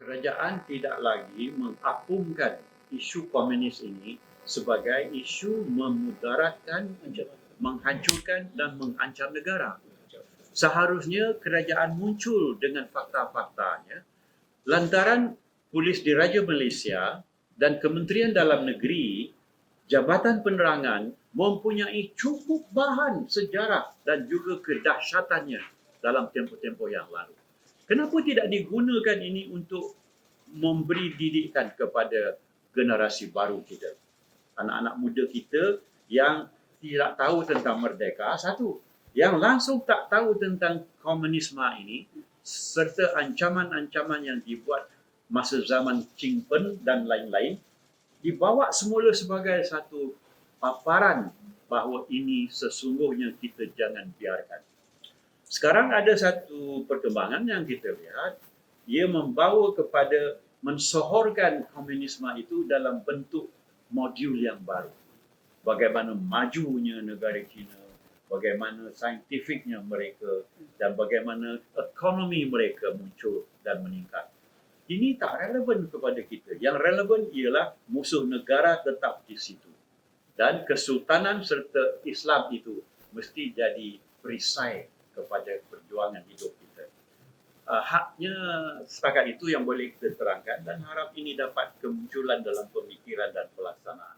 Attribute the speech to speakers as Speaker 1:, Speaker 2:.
Speaker 1: Kerajaan tidak lagi mengapungkan isu komunis ini sebagai isu memudaratkan, menghancurkan dan mengancam negara. Seharusnya kerajaan muncul dengan fakta-faktanya lantaran Polis Diraja Malaysia dan Kementerian Dalam Negeri, Jabatan Penerangan mempunyai cukup bahan sejarah dan juga kedahsyatannya dalam tempoh-tempoh yang lalu. Kenapa tidak digunakan ini untuk memberi didikan kepada generasi baru kita? Anak-anak muda kita yang tidak tahu tentang merdeka, satu. Yang langsung tak tahu tentang komunisme ini, serta ancaman-ancaman yang dibuat masa zaman Ching Pen dan lain-lain, dibawa semula sebagai satu paparan bahawa ini sesungguhnya kita jangan biarkan. Sekarang ada satu perkembangan yang kita lihat, ia membawa kepada mensohorkan komunisme itu dalam bentuk modul yang baru. Bagaimana majunya negara China, bagaimana saintifiknya mereka dan bagaimana ekonomi mereka muncul dan meningkat. Ini tak relevan kepada kita. Yang relevan ialah musuh negara tetap di situ. Dan kesultanan serta Islam itu mesti jadi perisai kepada perjuangan hidup kita. Haknya setakat itu yang boleh kita terangkan dan harap ini dapat kemunculan dalam pemikiran dan pelaksanaan.